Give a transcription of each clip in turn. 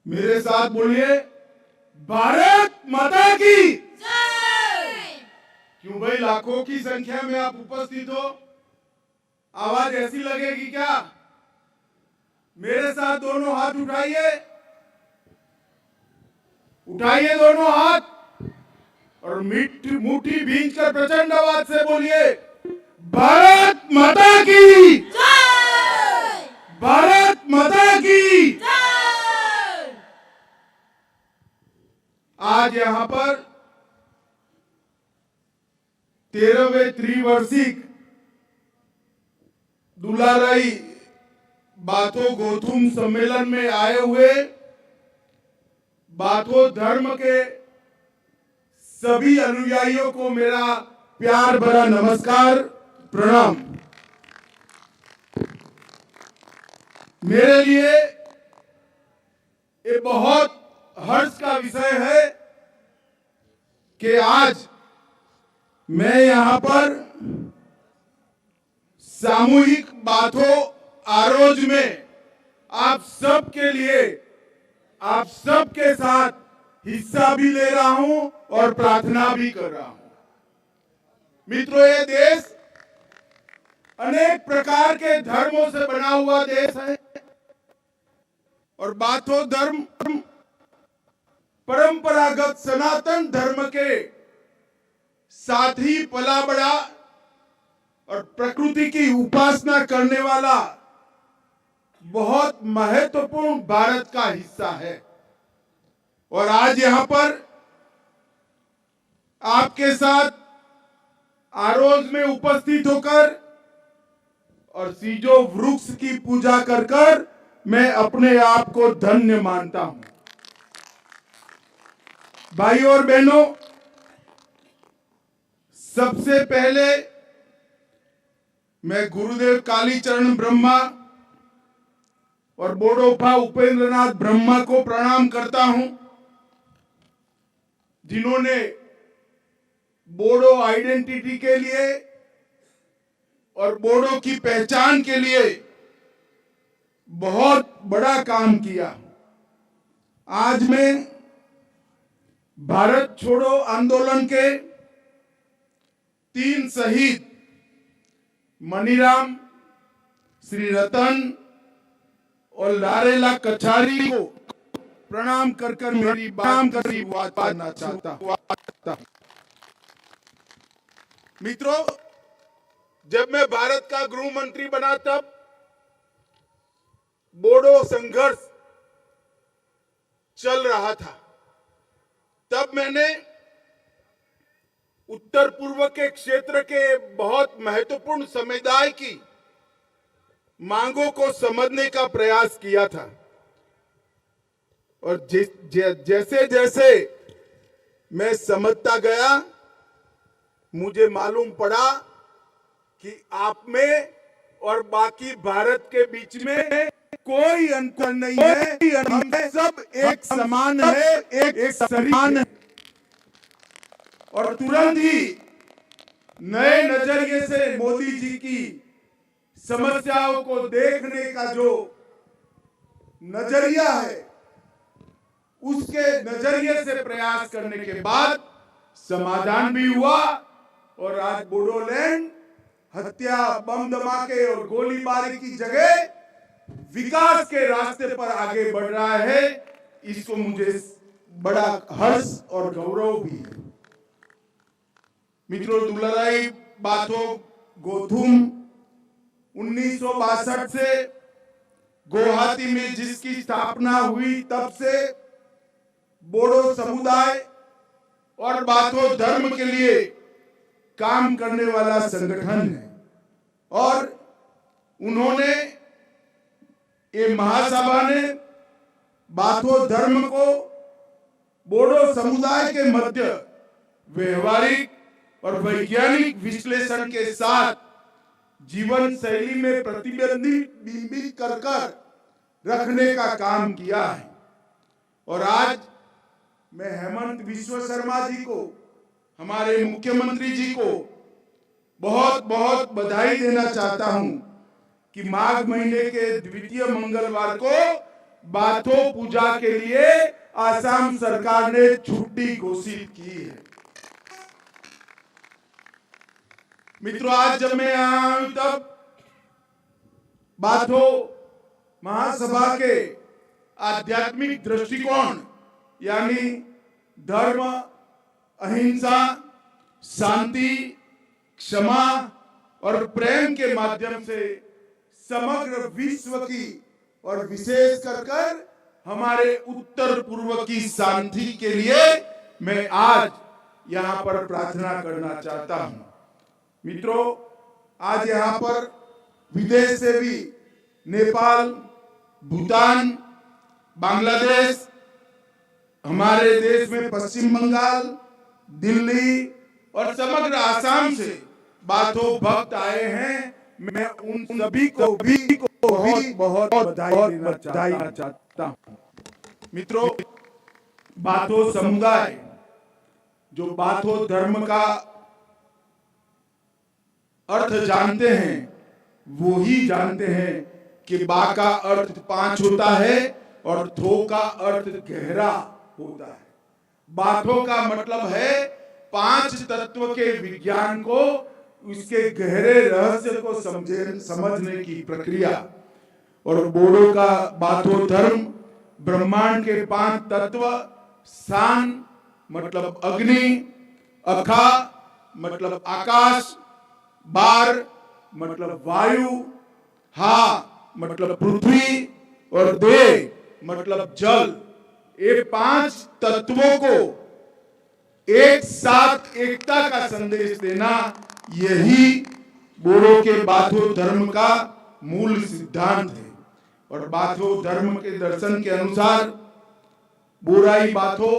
मेरे साथ बोलिए, भारत माता की जय। क्यों भाई, लाखों की संख्या में आप उपस्थित हो, आवाज ऐसी लगेगी क्या? मेरे साथ दोनों हाथ उठाइए, उठाइए दोनों हाथ और मुट्ठी भींच कर प्रचंड आवाज से बोलिए, भारत माता की जय। भारत माता की। जय। आज यहां पर 13वें त्रिवार्षिक दुलाराई बाथो गोथुम सम्मेलन में आए हुए बाथो धर्म के सभी अनुयायियों को मेरा प्यार भरा नमस्कार, प्रणाम। मेरे लिए ये बहुत हर्ष का विषय है कि आज मैं यहां पर सामूहिक बाथो आरोज में आप सब के लिए, आप सब के साथ हिस्सा भी ले रहा हूं और प्रार्थना भी कर रहा हूं। मित्रों, ये देश अनेक प्रकार के धर्मों से बना हुआ देश है और बाथो धर्म परंपरागत सनातन धर्म के साथ ही पला बड़ा और प्रकृति की उपासना करने वाला बहुत महत्वपूर्ण भारत का हिस्सा है। और आज यहां पर आपके साथ आरोज में उपस्थित होकर और सीजो वृक्ष की पूजा कर कर मैं अपने आप को धन्य मानता हूं। भाइयों और बहनों, सबसे पहले मैं गुरुदेव कालीचरण ब्रह्मा और बोडोफा उपेंद्रनाथ ब्रह्मा को प्रणाम करता हूं, जिन्होंने बोडो आइडेंटिटी के लिए और बोडो की पहचान के लिए बहुत बड़ा काम किया। आज मैं भारत छोड़ो आंदोलन के 3 शहीद मनीराम, श्री रतन और लारेला कछारी को प्रणाम कर कर मेरी बात करना चाहता हूं। मित्रों, जब मैं भारत का गृह मंत्री बना तब बोडो संघर्ष चल रहा था। तब मैंने उत्तर पूर्व के क्षेत्र के बहुत महत्वपूर्ण समुदाय की मांगों को समझने का प्रयास किया था और जैसे जैसे मैं समझता गया, मुझे मालूम पड़ा कि आप में और बाकी भारत के बीच में कोई अंतर नहीं है, हम सब एक समान है, एक समान है। और तुरंत ही नए नजरिए से मोदी जी की समस्याओं को देखने का जो नजरिया है, उसके नजरिए से प्रयास करने के बाद समाधान भी हुआ और आज बोडोलैंड हत्या, बम धमाके और गोलीबारी की जगह विकास के रास्ते पर आगे बढ़ रहा है। इसको मुझे बड़ा हर्ष और गौरव भी है। मित्रों, दुलाराई बाथो गोथुम 1962 से गुवाहाटी में जिसकी स्थापना हुई, तब से बोडो समुदाय और बाथो धर्म के लिए काम करने वाला संगठन है। और उन्होंने, ये महासभा ने बाथो धर्म को बोडो समुदाय के मध्य व्यवहारिक और वैज्ञानिक विश्लेषण के साथ जीवन शैली में प्रतिबिंबित कर कर रखने का काम किया है। और आज मैं हेमंत बिस्वा शर्मा जी को, हमारे मुख्यमंत्री जी को बहुत बहुत बधाई देना चाहता हूं कि माघ महीने के द्वितीय मंगलवार को बाथो पूजा के लिए आसाम सरकार ने छुट्टी घोषित की है। मित्रों, आज जब मैं यहाँ आया तब बाथो महासभा के आध्यात्मिक दृष्टिकोण यानी धर्म, अहिंसा, शांति, क्षमा और प्रेम के माध्यम से समग्र विश्व की और विशेष कर हमारे उत्तर पूर्व की शांति के लिए मैं आज यहाँ पर प्रार्थना करना चाहता हूँ। मित्रों, आज यहाँ पर विदेश से भी नेपाल, भूटान, बांग्लादेश, हमारे देश में पश्चिम बंगाल, दिल्ली और समग्र आसाम से बाथो भक्त आए हैं। मैं उन सभी को भी बहुत बधाई देना चाहता हूं। मित्रों, बाथो समुदाय जो बाथो धर्म का अर्थ जानते हैं वो ही जानते हैं कि बा का अर्थ 5 होता है और थो का अर्थ गहरा होता है। बाथो का मतलब है 5 तत्व के विज्ञान को, उसके गहरे रहस्य को समझने की प्रक्रिया। और बोडो का बाथो धर्म ब्रह्मांड के 5 तत्व, सान मतलब अग्नि, अखा मतलब आकाश, बार मतलब वायु, हा मतलब पृथ्वी और दे मतलब जल। ये 5 तत्वों को एक साथ एकता का संदेश देना, यही बोडो के बाथो धर्म का मूल सिद्धांत है। और बाथो धर्म के दर्शन के अनुसार बोराई बाथो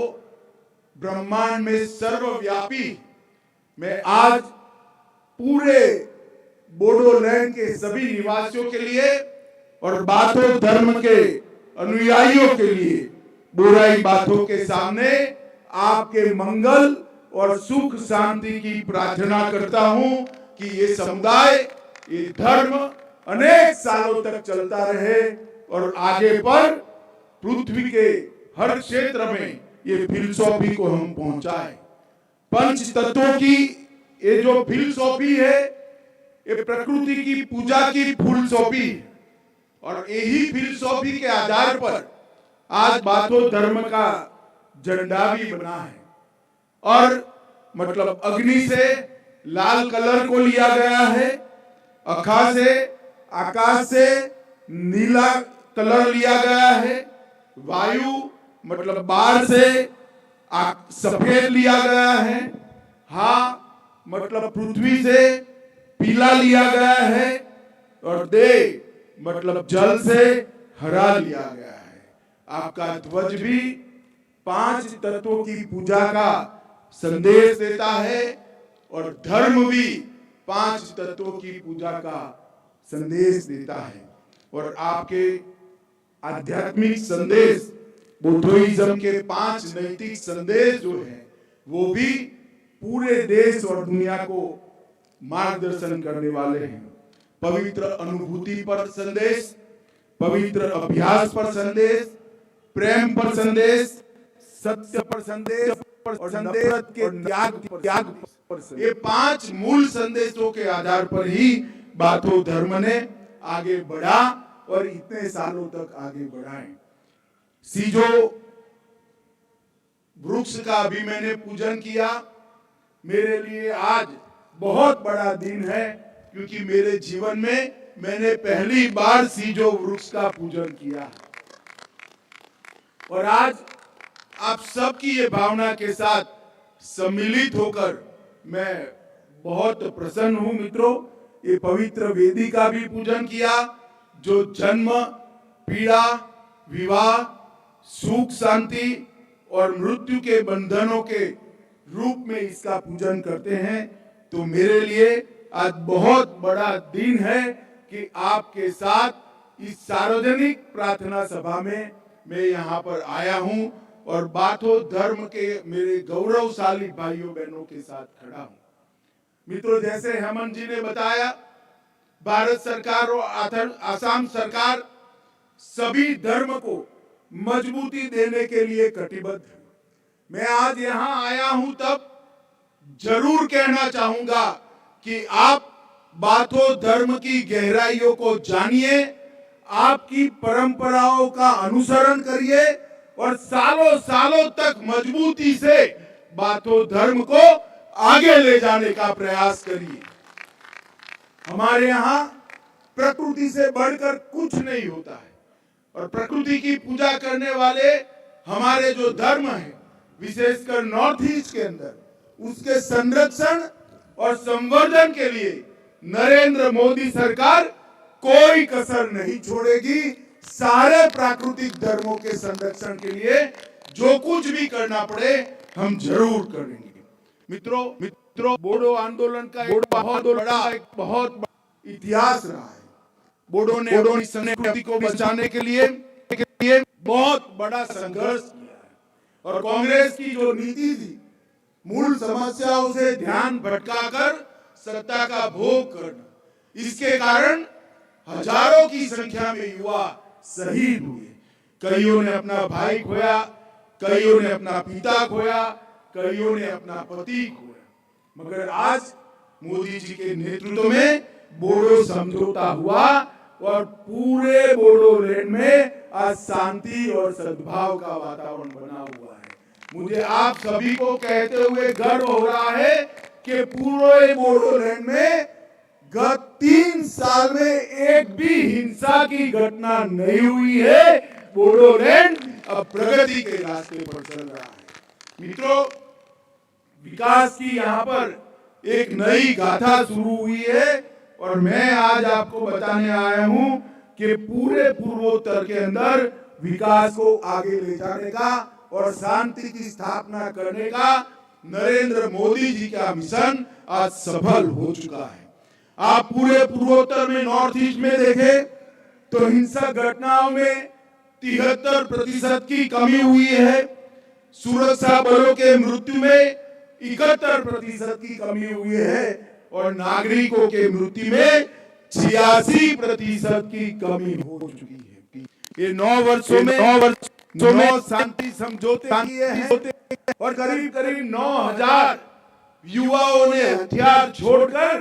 ब्रह्मांड में सर्वव्यापी। मैं आज पूरे बोडोलैंड के सभी निवासियों के लिए और बाथो धर्म के अनुयायियों के लिए बोराई बाथो के सामने आपके मंगल और सुख शांति की प्रार्थना करता हूं कि ये समुदाय, ये धर्म अनेक सालों तक चलता रहे और आगे पर पृथ्वी के हर क्षेत्र में ये फिलसॉफी को हम पहुंचाए। 5 तत्वों की ये जो फिलसॉफी है, ये प्रकृति की पूजा की फिलसॉफी, और यही फिलसॉफी के आधार पर आज बाथो धर्म का झंडा भी बना है। और मतलब अग्नि से लाल कलर को लिया गया है, अखा से आकाश से नीला कलर लिया गया है, वायु मतलब बार से सफेद लिया गया है, हा मतलब पृथ्वी से पीला लिया गया है, और दे मतलब जल से हरा लिया गया है। आपका ध्वज भी 5 तत्वों की पूजा का संदेश देता है और धर्म भी 5 तत्वों की पूजा का संदेश देता है। और आपके आध्यात्मिक संदेश, बुद्धिज्म के 5 नैतिक संदेश जो है वो भी पूरे देश और दुनिया को मार्गदर्शन करने वाले हैं। पवित्र अनुभूति पर संदेश, पवित्र अभ्यास पर संदेश, प्रेम पर संदेश, सत्य पर संदेश और नफरत के त्याग पर संदेश। ये 5 मूल संदेशों के आधार पर ही बाथो धर्म ने आगे बढ़ा और इतने सालों तक आगे बढ़ाए। सीजो वृक्ष का भी मैंने पूजन किया। मेरे लिए आज बहुत बड़ा दिन है क्योंकि मेरे जीवन में मैंने पहली बार सीजो वृक्ष का पूजन किया। और आज आप सबकी ये भावना के साथ सम्मिलित होकर मैं बहुत प्रसन्न हूं। मित्रों, ये पवित्र वेदी का भी पूजन किया जो जन्म, पीड़ा, विवाह, सुख शांति और मृत्यु के बंधनों के रूप में इसका पूजन करते हैं। तो मेरे लिए आज बहुत बड़ा दिन है कि आपके साथ इस सार्वजनिक प्रार्थना सभा में मैं यहाँ पर आया हूँ और बाथो धर्म के मेरे गौरवशाली भाइयों बहनों के साथ खड़ा हूँ। मित्रों, जैसे हेमंत जी ने बताया, भारत सरकार और आसाम सरकार सभी धर्म को मजबूती देने के लिए कटिबद्ध है। मैं आज यहां आया हूं तब जरूर कहना चाहूंगा कि आप बाथो धर्म की गहराइयों को जानिए, आपकी परंपराओं का अनुसरण करिए और सालों सालों तक मजबूती से बाथो धर्म को आगे ले जाने का प्रयास करिए। हमारे यहाँ प्रकृति से बढ़कर कुछ नहीं होता है और प्रकृति की पूजा करने वाले हमारे जो धर्म है, विशेषकर नॉर्थ ईस्ट के अंदर, उसके संरक्षण और संवर्धन के लिए नरेंद्र मोदी सरकार कोई कसर नहीं छोड़ेगी। सारे प्राकृतिक धर्मों के संरक्षण के लिए जो कुछ भी करना पड़े हम जरूर करेंगे। मित्रों, बोडो आंदोलन का एक बहुत बड़ा इतिहास रहा है। बोडो ने अपनी संस्कृति को बचाने के लिए बहुत बड़ा संघर्ष किया है और कांग्रेस की जो नीति थी, मूल समस्याओं से ध्यान भटकाकर सत्ता का भोग करना, इसके कारण हजारों की संख्या में युवा शहीद हुए। कईयों ने अपना भाई खोया, कईयों ने अपना पिता खोया, कईयों ने अपना पति खोया। मगर आज मोदी जी के नेतृत्व में बोडो समझौता हुआ और पूरे बोडोलैंड में आज शांति और सद्भाव का वातावरण बना हुआ है। मुझे आप सभी को कहते हुए गर्व हो रहा है कि पूरे बोडोलैंड में गत 3 साल में एक भी हिंसा की घटना नहीं हुई है। बोडोलैंड अब प्रगति के रास्ते पर चल रहा है। मित्रों, विकास की यहाँ पर एक नई गाथा शुरू हुई है और मैं आज आपको बताने आया हूं कि पूरे पूर्वोत्तर के अंदर विकास को आगे ले जाने का और शांति की स्थापना करने का नरेंद्र मोदी जी का मिशन आज सफल हो चुका है। आप पूरे पूर्वोत्तर में, नॉर्थ ईस्ट में देखें तो हिंसक घटनाओं में 73% की कमी हुई है। सुरक्षा बलों के मृत्यु में 71% की कमी हुई है और नागरिकों के मृत्यु में 86% की कमी हो चुकी है। ये 9 वर्षों में शांति समझौते किए हैं और करीब 9,000 युवाओं ने हथियार छोड़कर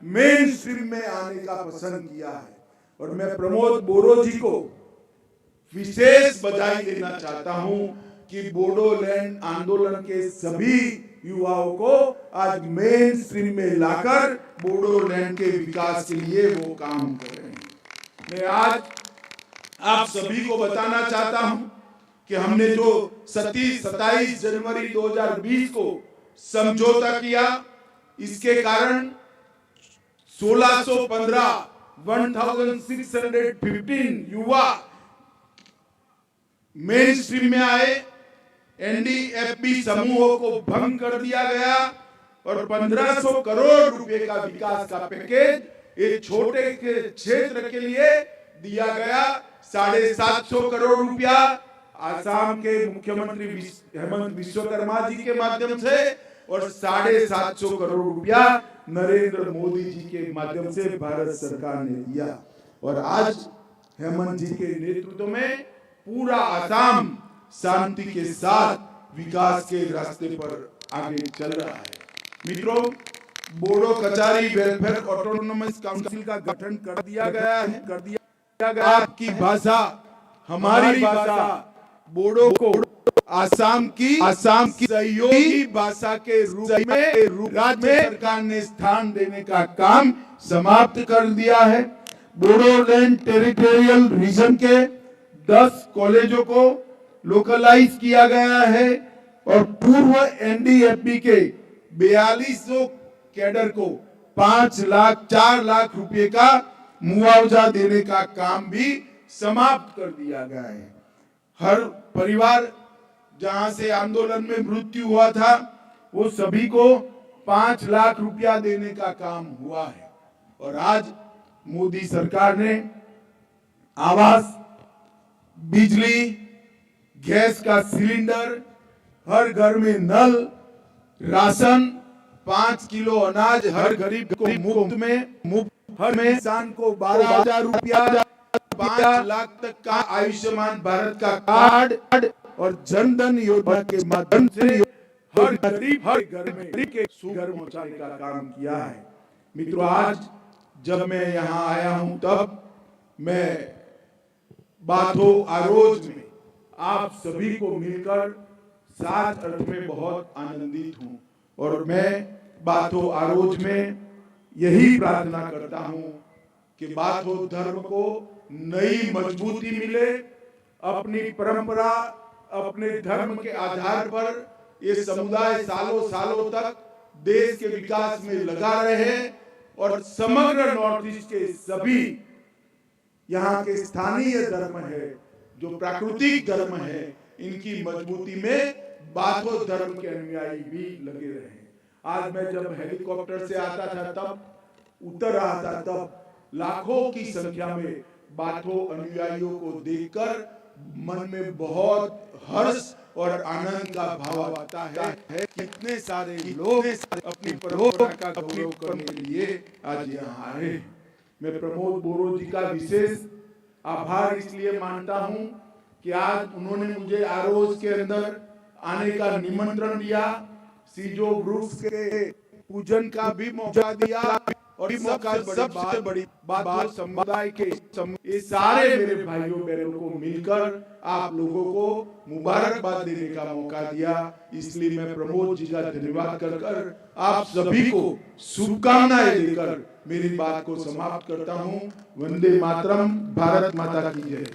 मेन स्ट्रीम में आने का पसंद किया है। और मैं प्रमोद बोरो जी को विशेष बधाई देना चाहता हूं कि बोडोलैंड आंदोलन के सभी युवाओं को आज मेन स्ट्रीम में लाकर बोडोलैंड के विकास के लिए वो काम कर रहे हैं। मैं आज आप सभी को बताना चाहता हूं कि हमने जो 27 जनवरी 2020 को समझौता किया, इसके कारण 1615 युवा मेन स्ट्रीम में आए। एनडीएफबी समूहों को भंग कर दिया गया और 1500 करोड़ रुपए का विकास का पैकेज एक छोटे के क्षेत्र के लिए दिया गया। 750 करोड़ रुपया आसाम के मुख्यमंत्री हेमंत विश्वकर्मा जी के माध्यम से और 750 करोड़ रुपया नरेंद्र मोदी जी के माध्यम से भारत सरकार ने दिया। और आज हेमंत जी के नेतृत्व में पूरा आसाम शांति के साथ विकास के रास्ते पर आगे चल रहा है। मित्रों, Bodo Kachari welfare autonomous council का गठन कर दिया गया है। आपकी भाषा, हमारी भाषा, बोडो को आसाम की सहयोगी भाषा के रूप में राज्य सरकार ने स्थान देने का काम समाप्त कर दिया है। बोडोलैंड टेरिटोरियल रीजन के 10 कॉलेजों को लोकलाइज किया गया है और पूर्व एनडीएफबी के 4200 कैडर को 4 लाख रुपए का मुआवजा देने का काम भी समाप्त कर दिया गया है। हर परिवार जहां से आंदोलन में मृत्यु हुआ था, वो सभी को 5 लाख रुपया देने का काम हुआ है। और आज मोदी सरकार ने आवास, बिजली, गैस का सिलेंडर, हर घर में नल, राशन, 5 किलो अनाज हर गरीब को मुफ्त में, हर किसान को 12,000 रुपया 5 लाख तक का आयुष्मान भारत का कार्ड और जन धन योजना के माध्यम से हर गरीब हर घर में के सुगर पहुंचाने का काम किया है। मित्रों, आज जब मैं यहाँ आया हूँ तब मैं बाथो आरोज में आप सभी को मिलकर साथ अर्थ में बहुत आनंदित हूँ और मैं बाथो आरोज में यही प्रार्थना करता हूँ कि बाथो धर्म को नई मजबूती मिले, अपनी परंपरा अपने धर्म के आधार पर ये समुदाय सालों सालों तक देश के विकास में लगा रहे और समग्र नॉर्थ ईस्ट के सभी यहाँ के स्थानीय धर्म है, जो प्राकृतिक धर्म है, इनकी मजबूती में बाथो धर्म के अनुयायी भी लगे रहे। आज मैं जब हेलीकॉप्टर से आता था तब उतर रहा था तब लाखों की संख्या में बाथो अनुयायियों को देखकर मन में बहुत हर्ष और आनंद का भाव आता है। कितने सारे लोग अपनी परंपरा का गौरव करने के लिए आज यहाँ आए। मैं प्रमोद बोरो जी का विशेष आभार इसलिए मानता हूँ कि आज उन्होंने मुझे आरोज के अंदर आने का निमंत्रण दिया, सीजो वृक्ष के पूजन का भी मौका दिया और सबसे बड़ी बात समुदाय के ये सारे मेरे भाइयों बहनों को मिलकर आप लोगों को मुबारकबाद देने का मौका दिया। इसलिए मैं प्रमोद जी का धन्यवाद कर आप सभी को शुभकामनाएं देकर मेरी बात को समाप्त करता हूँ। वंदे मातरम, भारत माता की जय।